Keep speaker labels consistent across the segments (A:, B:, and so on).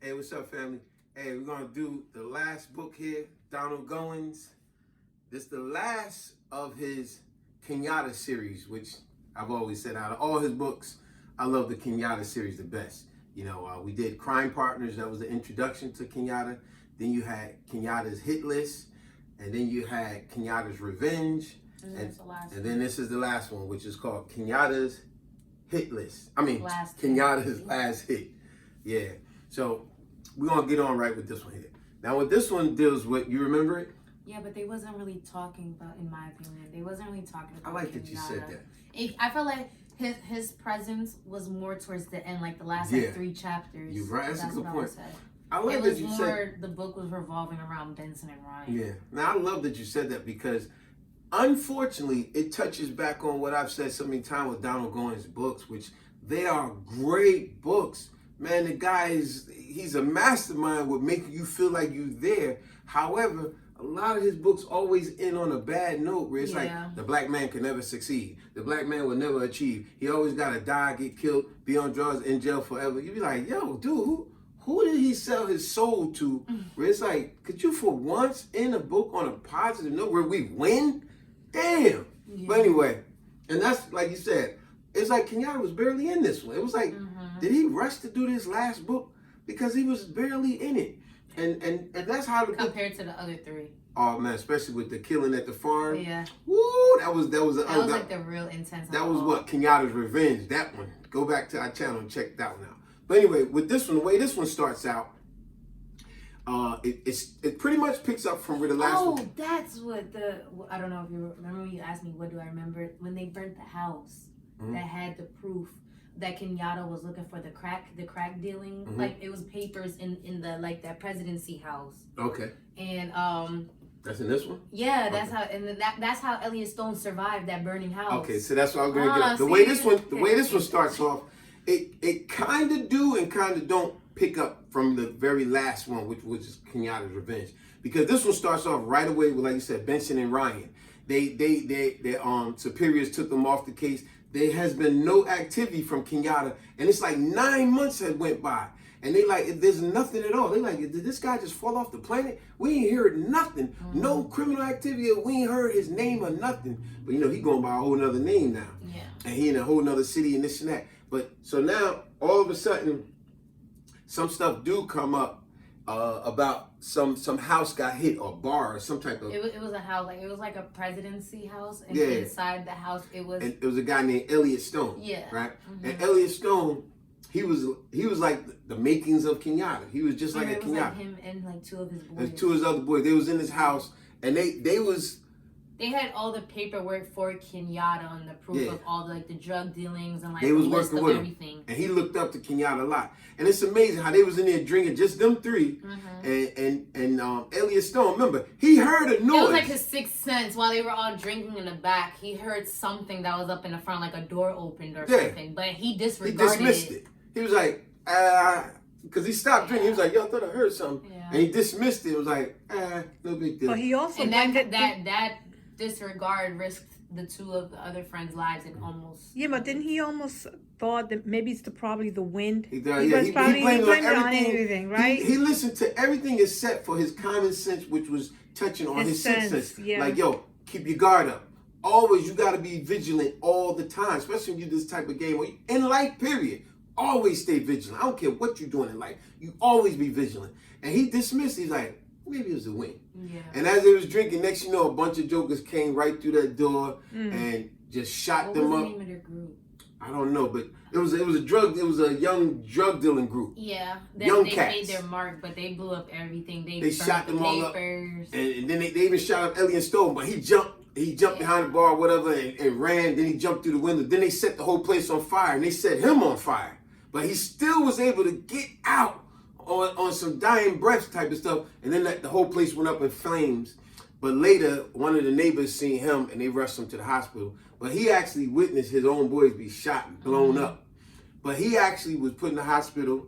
A: Hey, what's up, family? Hey, we're gonna do the last book here, Donald Goines. This is the last of his Kenyatta series, which I've always said out of all his books, I love the Kenyatta series the best. You know, we did Crime Partners, that was the introduction to Kenyatta. Then you had Kenyatta's Hit List, and then you had Kenyatta's Revenge. And then this is the last one, which is called Kenyatta's Hit List. Kenyatta's Last Hit. Yeah. So we're gonna get on right with this one here. Now, what this one deals with, you remember it?
B: Yeah, but they wasn't really talking about, in my opinion, they wasn't really talking about.
A: I like
B: Kenyatta.
A: that you said that.
B: I felt like his presence was more towards the end, like the last 3 chapters.
A: You're right. That's a good point.
B: I like that you said the book was revolving around Benson and Ryan.
A: Yeah. Now I love that you said that because, unfortunately, it touches back on what I've said so many times with Donald Goines' books, which they are great books. Man, the guy he's a mastermind with making you feel like you're there. However, a lot of his books always end on a bad note where it's like the black man can never succeed. The black man will never achieve. He always got to die, get killed, be on drugs, in jail forever. You be like, yo, dude, who did he sell his soul to? Where it's like, could you for once end a book on a positive note where we win? Damn. Yeah. But anyway, and that's like you said, it's like Kenyatta was barely in this one. It was like, did he rush to do this last book? Because he was barely in it. And that's how
B: compared to the other 3.
A: Oh man, especially with the killing at the farm.
B: Yeah.
A: Woo, that was
B: like the real intense.
A: That was what Kenyatta's Revenge. That one. Go back to our channel and check that one out. But anyway, with this one, the way this one starts out, it pretty much picks up from where the last one.
B: Oh, that's what I don't know if you remember when you asked me what do I remember when they burnt the house that had the proof that Kenyatta was looking for the crack dealing. Like it was papers in the like that presidency house.
A: Okay.
B: And
A: that's in this one?
B: Yeah, that's how, and that's how Elliott Stone survived that burning house.
A: Okay, so that's what I was gonna get at. The way this one starts off, it kind of do and kind of don't pick up from the very last one, which is Kenyatta's Revenge, because this one starts off right away with, like you said, Benson and Ryan. Their superiors took them off the case. There has been no activity from Kenyatta, and it's like 9 months had went by, and they like, there's nothing at all. They like, did this guy just fall off the planet? We ain't heard nothing, no criminal activity. We ain't heard his name or nothing. But you know, he going by a whole nother name now, and he in a whole nother city and this and that. But so now all of a sudden, some stuff do come up about some house got hit or bar or some type of.
B: It was a house, like it was like a presidency house, and inside the house it was Yeah.
A: Right. And Elliott Stone, he was like the makings of Kenyatta. He was just like a Kenyatta.
B: Like him and like 2 of his boys.
A: And 2 of his other boys. They was in his house, and
B: they had all the paperwork for Kenyatta on the proof of all the drug dealings and like
A: they was working with everything. Him. And he looked up to Kenyatta a lot. And it's amazing how they was in there drinking, just them 3. And Elliott Stone, remember, he heard a noise.
B: It was like his 6th sense while they were all drinking in the back. He heard something that was up in the front, like a door opened or something. But he disregarded
A: He dismissed it. He was like, because he stopped drinking. He was like, yo, I thought I heard something. Yeah. And he dismissed it. It was like, no big deal.
C: But he also
B: that disregard risked the 2 of the other friends' lives and almost.
C: Yeah, but didn't he almost thought that maybe it's probably the wind?
A: He blamed on
C: everything, right?
A: He listened to everything except for his common sense, which was touching on his sense. Yeah. Like, yo, keep your guard up. Always, you got to be vigilant all the time, especially when you do this type of game. In life, period. Always stay vigilant. I don't care what you're doing in life. You always be vigilant. And he dismissed. He's like, maybe it was a win. Yeah. And as they was drinking, next you know, a bunch of jokers came right through that door and just shot them up.
B: What was the name of their group?
A: I don't know, but it was a young drug dealing group.
B: Yeah,
A: they
B: cats. Made their mark, but they blew up everything. They
A: shot them all up,
B: and
A: then they even shot up Elliott Stone, but he jumped behind the bar, or whatever, and ran. Then he jumped through the window. Then they set the whole place on fire, and they set him on fire. But he still was able to get out on some dying breaths type of stuff, and then the whole place went up in flames. But later, one of the neighbors seen him, and they rushed him to the hospital. But he actually witnessed his own boys be shot and blown up. But he actually was put in the hospital.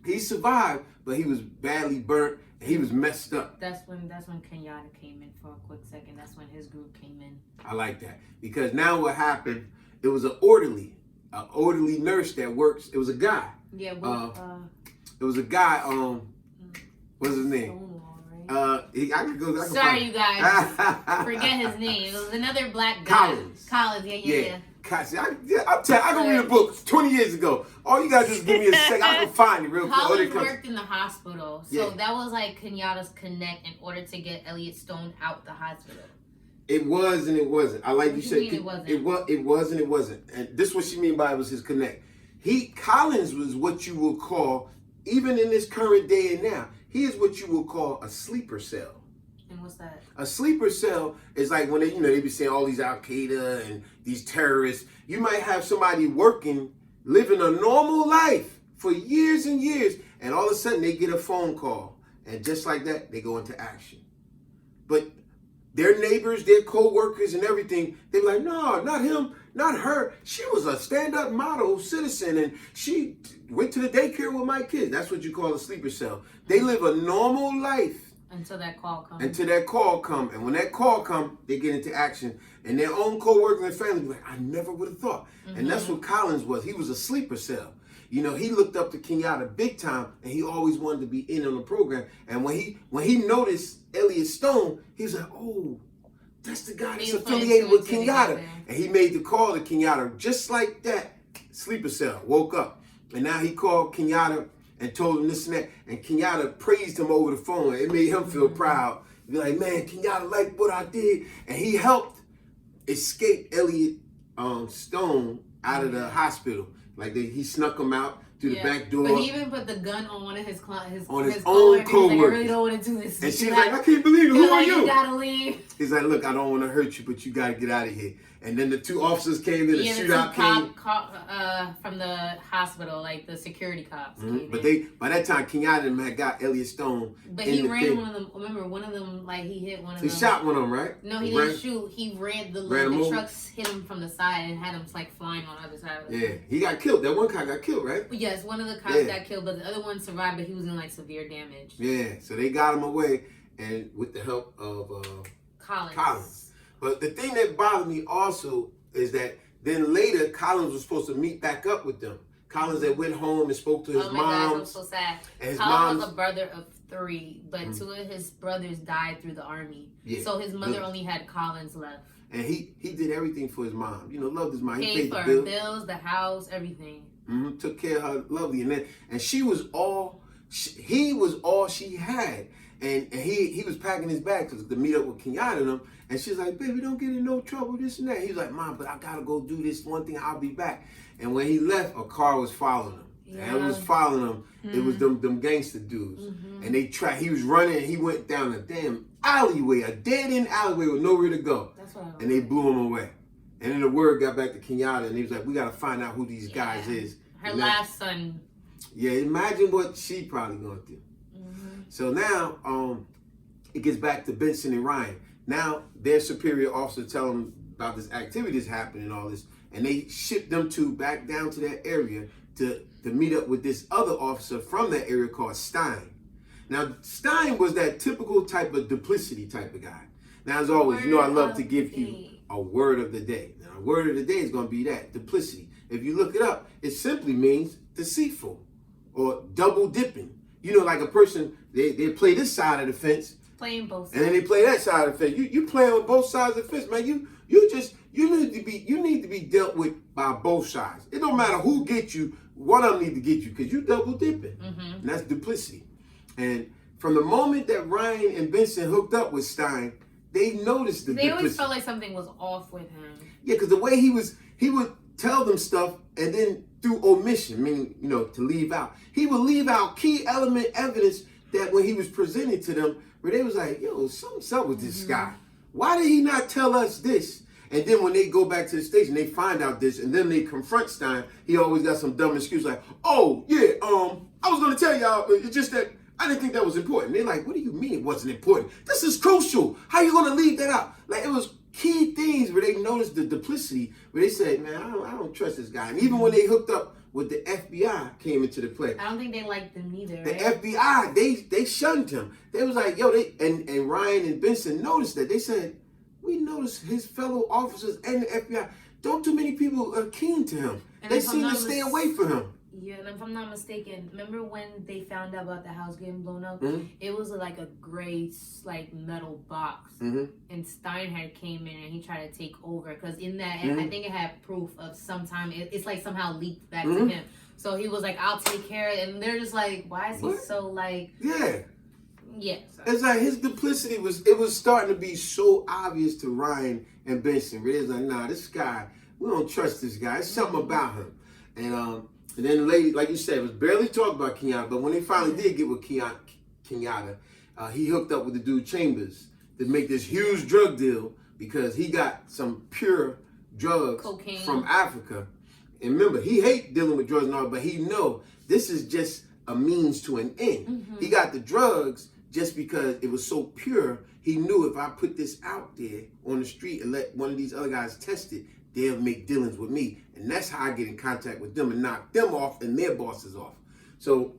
A: He survived, but he was badly burnt, and he was messed up.
B: That's when Kenyatta came in for a quick second. That's when his group came in.
A: I like that, because now what happened, it was an orderly nurse that works. It was a guy.
B: Yeah,
A: It was a guy. What's his name?
B: Stonewall, right?
A: I could go.
B: Sorry, you guys. Forget his name. It was another black guy. Collins. Yeah.
A: See, I'm telling I can read a book 20 years ago. All you gotta do is give me a second. I can find it real quick.
B: Collins worked in the hospital, so that was like Kenyatta's connect in order to get Elliott Stone out the hospital.
A: It was and it wasn't. I like you said.
B: It wasn't.
A: It was and it wasn't. And this is what she mean by it was his connect. Collins was what you would call, even in this current day and now, he is what you would call a sleeper cell.
B: And what's that?
A: A sleeper cell is like when they be saying all these Al Qaeda and these terrorists. You might have somebody working, living a normal life for years and years, and all of a sudden they get a phone call, and just like that, they go into action. But their neighbors, their co-workers and everything, they be like, no, not him, not her. She was a stand-up model citizen, and she went to the daycare with my kids. That's what you call a sleeper cell. They live a normal life.
B: Until that call comes.
A: And when that call comes, they get into action. And their own co-workers and family be like, I never would have thought. Mm-hmm. And that's what Collins was. He was a sleeper cell. You know, he looked up to Kenyatta big time, and he always wanted to be in on the program. And when he noticed Elliott Stone, he was like, oh, that's the guy that's affiliated with Kenyatta. And he made the call to Kenyatta. Just like that, sleeper cell woke up. And now he called Kenyatta and told him this and that. And Kenyatta praised him over the phone. It made him feel proud. Be like, man, Kenyatta liked what I did. And he helped escape Elliott Stone out of the hospital. Like he snuck him out through the back door.
B: But he even put the gun on one of his
A: own co-workers.
B: Like, I really don't want to do this.
A: And she's like, I can't believe it. Who are you?
B: You gotta leave.
A: He's like, look, I don't want to hurt you, but you got to get out of here. And then the two officers came in, the shootout came.
B: From the hospital, like the security cops.
A: Mm-hmm. But by that time, Kenyatta had got Elliott Stone.
B: But he ran one of them. Remember, one of them, like he hit one of them.
A: He shot one of them, right?
B: No, he didn't shoot. He ran the trucks hit him from the side and had him like flying on the other side of it.
A: Yeah, he got killed. That one guy got killed, right?
B: But yes, one of the cops got killed, but the other one survived, but he was in like severe damage.
A: Yeah, so they got him away, and with the help of Collins. But the thing that bothered me also is that then later Collins was supposed to meet back up with them. Collins that went home and spoke to his mom.
B: God, that was so sad.
A: And his
B: Collins was a brother of 3, but 2 of his brothers died through the army. Yeah. So his mother only had Collins left.
A: And he did everything for his mom. You know, loved his mom.
B: He paid for her bills, the house, everything.
A: Mm-hmm. Took care of her lovely. And he was all she had. And he was packing his bag to meet up with Kenyatta and them. And she's like, baby, don't get in no trouble, this and that. He's like, Mom, but I got to go do this one thing. I'll be back. And when he left, a car was following him. Yeah. And it was following him. Mm-hmm. It was them gangster dudes. Mm-hmm. And he was running, and he went down a damn alleyway, a dead-end alleyway with nowhere to go.
B: That's what
A: and they blew him away. And then the word got back to Kenyatta, and he was like, we got to find out who these guys is.
B: Her last son.
A: Yeah, imagine what she probably going through. Mm-hmm. So now, it gets back to Benson and Ryan. Now, their superior officer tell them about this activity that's happening and all this, and they ship them back down to that area to meet up with this other officer from that area called Stein. Now, Stein was that typical type of duplicity type of guy. Now, as always, you know I love to give you a word of the day. Now, a word of the day is going to be that, duplicity. If you look it up, it simply means deceitful or double dipping. You know, like a person, they play this side of the fence,
B: playing both sides.
A: And then they play that side of the fence. You play on both sides of the fence, man. You need to be dealt with by both sides. It don't matter who gets you. One of them need to get you because you double dipping. Mm-hmm. And that's duplicity. And from the moment that Ryan and Benson hooked up with Stein, they noticed the duplicity. They
B: always felt like something was off with him.
A: Yeah, because the way he would tell them stuff and then through omission, meaning, you know, to leave out. He would leave out key element evidence that when he was presented to them, where they was like, yo, something's up with this guy. Why did he not tell us this? And then when they go back to the station, they find out this, and then they confront Stein. He always got some dumb excuse like, oh, yeah, I was going to tell y'all, but it's just that I didn't think that was important. They're like, what do you mean it wasn't important? This is crucial. How you going to leave that out? Like, it was key things where they noticed the duplicity, where they said, man, I don't trust this guy. And even when they hooked up with the FBI came into the play.
B: I don't think they liked him either.
A: The FBI, they shunned him. They was like, yo, and Ryan and Benson noticed that. They said, we noticed his fellow officers and the FBI, don't too many people are keen to him. And they seem to stay away from him.
B: Yeah, and if I'm not mistaken, remember when they found out about the house getting blown up?
A: Mhm.
B: It was like a gray, like metal box,
A: Mhm.
B: and Stein had came in and he tried to take over because in that,
A: Mhm.
B: I think it had proof of sometime it's like somehow leaked back
A: Mhm.
B: to him. So he was like, "I'll take care of it," and they're just like, "Why is he
A: What?
B: so like?"
A: Yeah.
B: Yeah.
A: It's like his duplicity was starting to be so obvious to Ryan and Benson. Where it's like, nah, this guy, we don't trust this guy. It's something about him. And then the lady, like you said, was barely talked about Kenyatta, but when they finally did get with Kenyatta, he hooked up with the dude Chambers to make this huge drug deal because he got some pure drugs
B: Cocaine
A: from Africa. And remember, he hate dealing with drugs and all, but he know this is just a means to an end.
B: Mm-hmm.
A: He got the drugs just because it was so pure. He knew if I put this out there on the street and let one of these other guys test it, they'll make dealings with me. And that's how I get in contact with them and knock them off and their bosses off. So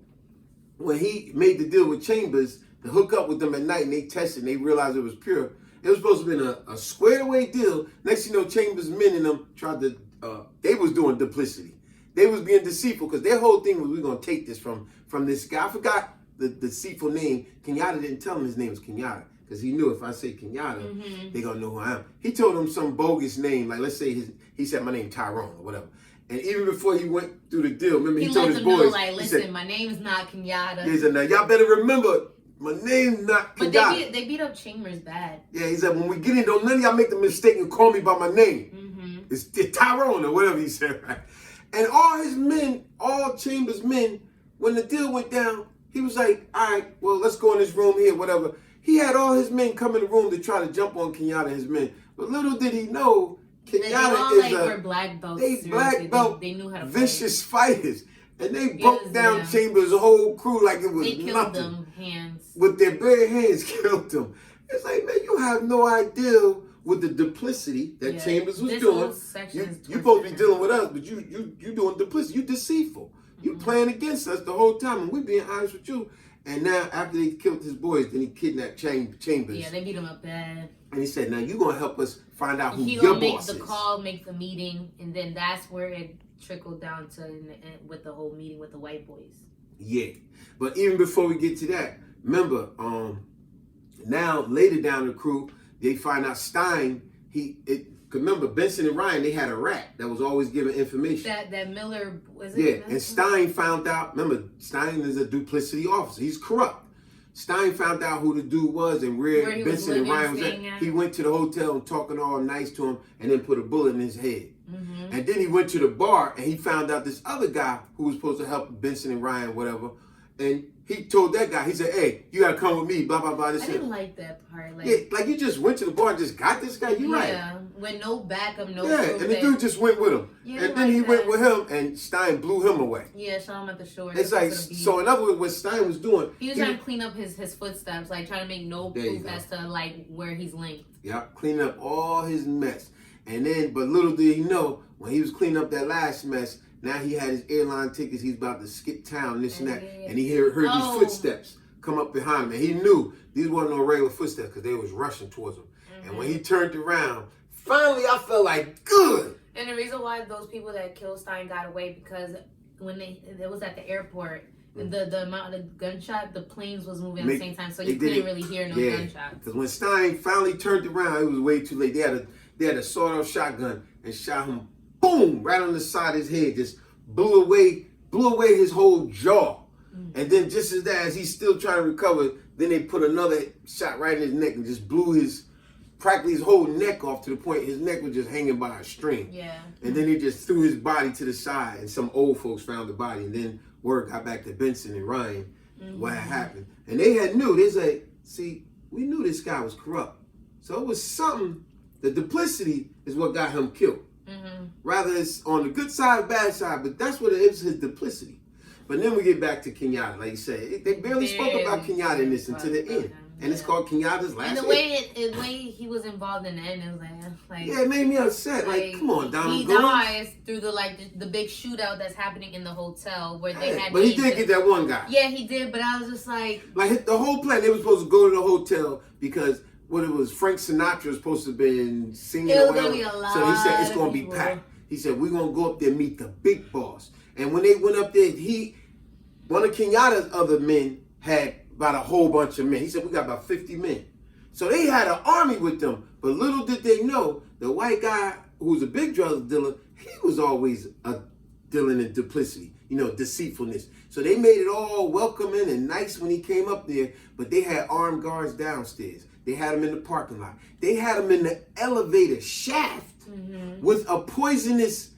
A: when he made the deal with Chambers to hook up with them at night and they tested and they realized it was pure, it was supposed to have been a squared away deal. Next thing you know, Chambers' men and them tried to, they was doing duplicity. They was being deceitful because their whole thing was we're going to take this from this guy. I forgot the deceitful name. Kenyatta didn't tell him his name was Kenyatta because he knew if I say Kenyatta, they're going to know who I am. He told him some bogus name, like let's say he said my name Tyrone or whatever. And even before he went through the deal, remember he told his boys,
B: know, like, listen, my name's not Kenyatta.
A: He said, now y'all better remember, my name's not Kenyatta.
B: But they beat up Chambers bad.
A: Yeah, he said, when we get in, don't none of y'all make the mistake and call me by my name. It's Tyrone or whatever he said, right? And all his men, all Chambers' men, when the deal went down, he was like, all right, well, let's go in this room here, whatever. He had all his men come in the room to try to jump on Kenyatta and his men. But little did he know, Kenyatta is
B: were black belts.
A: They black belt,
B: they knew how to
A: vicious fighters. And they broke down Chambers' whole crew like it was
B: they killed
A: nothing.
B: Them hands.
A: With their bare hands killed them. It's like, man, you have no idea with the duplicity that Chambers was doing. You supposed to be dealing with us, but you doing duplicity. You deceitful. You playing against us the whole time, and we being honest with you. And now after they killed his boys, then he kidnapped Chambers.
B: Yeah, they beat him up bad.
A: And he said, now you're going to help us find out who
B: He
A: your
B: gonna
A: boss is.
B: Make the call, make the meeting, and then that's where it trickled down to with the whole meeting with the white boys.
A: Yeah. But even before we get to that, remember, now later down the crew, they find out Stein, remember Benson and Ryan, they had a rat that was always giving information.
B: That Miller, was it?
A: Yeah, and Stein found out, remember, Stein is a duplicity officer. He's corrupt. Stein found out who the dude was and where Benson and Ryan was at. He went to the hotel and talking all nice to him and then put a bullet in his head. And then he went to the bar and he found out this other guy who was supposed to help Benson and Ryan, whatever. And he told that guy, he said, hey, you got to come with me, blah, blah, blah. This
B: I didn't like that part.
A: Yeah, like you just went to the bar and just got this guy? You right.
B: Yeah, with no backup, no
A: Yeah, and the dude just went with him.
B: Yeah,
A: and then he went with him and Stein blew him away.
B: Yeah, saw him at the shore.
A: It's like, so in other words, what Stein was doing.
B: He was trying to clean up his footsteps, like trying to make no proof as to like where he's linked.
A: Yeah, cleaning up all his mess. And then, but little did he know, when he was cleaning up that last mess, now he had his airline tickets, he's about to skip town, this and that. And he heard these footsteps come up behind him. And he knew these weren't no regular footsteps because they was rushing towards him. And when he turned around, finally I felt like, good.
B: And the reason why those people that killed Stein got away, because when it was at the airport, the amount of gunshot, the planes was moving at the same time, so you couldn't really hear no gunshots.
A: Because when Stein finally turned around, it was way too late. They had a sawed-off shotgun and shot him, boom, right on the side of his head, just blew away his whole jaw. And then just as he's still trying to recover, then they put another shot right in his neck and just blew practically his whole neck off to the point his neck was just hanging by a string.
B: Yeah.
A: And then he just threw his body to the side and some old folks found the body. And then word got back to Benson and Ryan what had happened. And they knew, they said, see, we knew this guy was corrupt. So it was something, the duplicity is what got him killed. Rather it's on the good side, bad side, but that's what it was, his duplicity. But then we get back to Kenyatta, like you said. They barely spoke about Kenyatta in this until the end. And it's called Kenyatta's last.
B: And the way he was involved in the end, it was like
A: yeah, it made me upset. Like come on, Donald.
B: He dies through the big shootout that's happening in the hotel where they had.
A: But he did get that one guy.
B: Yeah, he did. But I was just like
A: the whole plan. They were supposed to go to the hotel because what it was, Frank Sinatra was supposed to have been singing or whatever.
B: Be a lot
A: so he said it's
B: of
A: going to be
B: people.
A: packed. He said we're going to go up there and meet the big boss. And when they went up there, one of Kenyatta's other men had about a whole bunch of men. He said, we got about 50 men. So they had an army with them. But little did they know, the white guy who was a big drug dealer, he was always dealing in duplicity, deceitfulness. So they made it all welcoming and nice when he came up there, but they had armed guards downstairs. They had him in the parking lot. They had him in the elevator shaft with a poisonous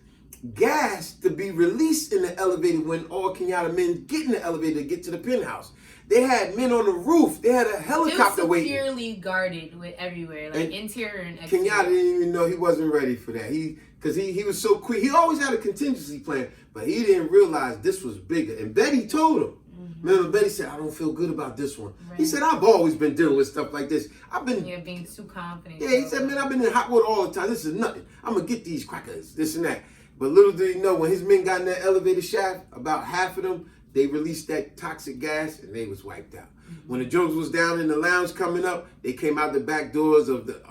A: gas to be released in the elevator when all Kenyatta men get in the elevator to get to the penthouse. They had men on the roof. They had a helicopter waiting.
B: It was securely guarded with everywhere, like interior and exterior.
A: Kenyatta didn't even know he wasn't ready for that. Because he was so quick. He always had a contingency plan, but he didn't realize this was bigger. And Betty told him. Remember, Betty said, I don't feel good about this one. Right. He said, I've always been dealing with stuff like this.
B: You're being too confident.
A: Yeah, he said, man, I've been in hot water all the time. This is nothing. I'm going to get these crackers, this and that. But little did he know, when his men got in that elevator shaft, about half of them, they released that toxic gas and they was wiped out. When the Jones was down in the lounge coming up, they came out the back doors of the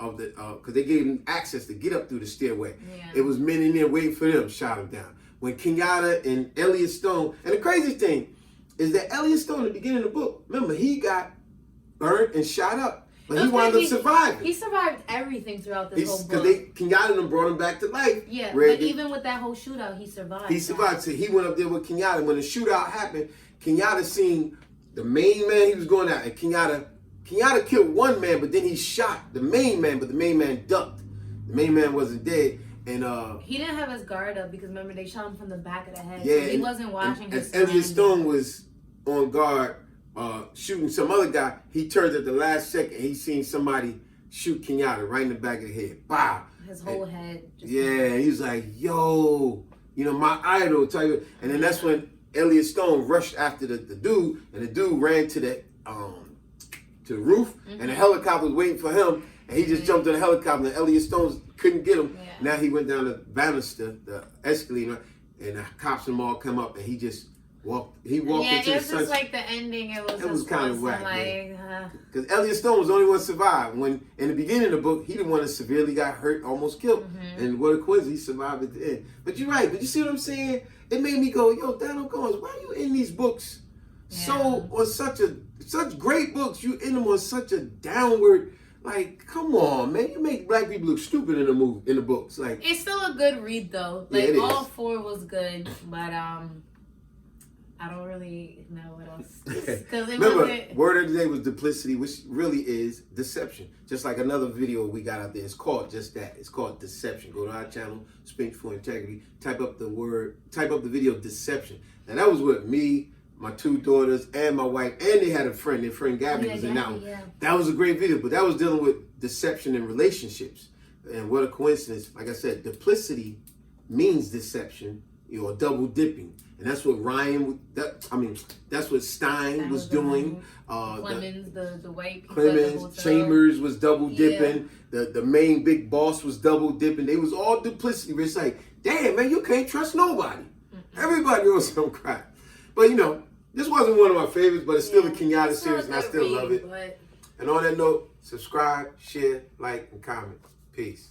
A: because they gave them access to get up through the stairway. Yeah. It was men in there waiting for them, shot them down. When Kenyatta and Elliott Stone, and the crazy thing is that Elliott Stone, at the beginning of the book, remember, he got burnt and shot up, but he wound up surviving.
B: He survived everything throughout this whole book.
A: Because Kenyatta and them brought him back to life.
B: Yeah, but even with that whole shootout, he survived.
A: He survived. So he went up there with Kenyatta. When the shootout happened, Kenyatta seen the main man he was going at, and Kenyatta killed one man, but then he shot the main man, but the main man ducked. The main man wasn't dead. And
B: he didn't have his guard up because remember they shot him from the back of the head.
A: Yeah,
B: so he wasn't watching his
A: Elliott Stone was on guard shooting some other guy. He turned at the last second. He seen somebody shoot Kenyatta right in the back of the head. Wow.
B: His whole head.
A: He was like, yo, my idol. Tell you. And then that's when Elliott Stone rushed after the dude, and the dude ran to the roof, and the helicopter was waiting for him, and he just jumped in the helicopter, and Elliott Stone couldn't get him. Yeah. Now he went down the banister, the escalator, and the cops and all come up, and he just walked into the sun.
B: Yeah, it was just like the ending. It was
A: kind of whack. Because Elliott Stone was the only one to survive. When in the beginning of the book, he the one that severely got hurt, almost killed. And what a coincidence, he survived at the end. But you're right. But you see what I'm saying? It made me go, yo, Donald Goines, why are you in these books on such great books? You in them on such a downward, like, come on, man. You make black people look stupid in the books. Like,
B: it's still a good read though. Like all four was good, but I don't really know what else.
A: Remember, word of the day was duplicity, which really is deception. Just like another video we got out there. It's called just that. It's called deception. Go to our channel, Speak for Integrity. Type up the video deception. And that was with me, my two daughters, and my wife. And they had a friend. Their friend Gabby was in that one. Yeah. That was a great video. But that was dealing with deception in relationships. And what a coincidence. Like I said, duplicity means deception, or double dipping. And that's what that's what Stein was doing.
B: Clemens, the white people.
A: Clemens, Chambers was double dipping. Yeah. The main big boss was double dipping. They was all duplicity. It's like, damn, man, you can't trust nobody. Everybody owns some crap. But this wasn't one of my favorites, but it's still a Kenyatta series, and I still love it. And on that note, subscribe, share, like, and comment. Peace.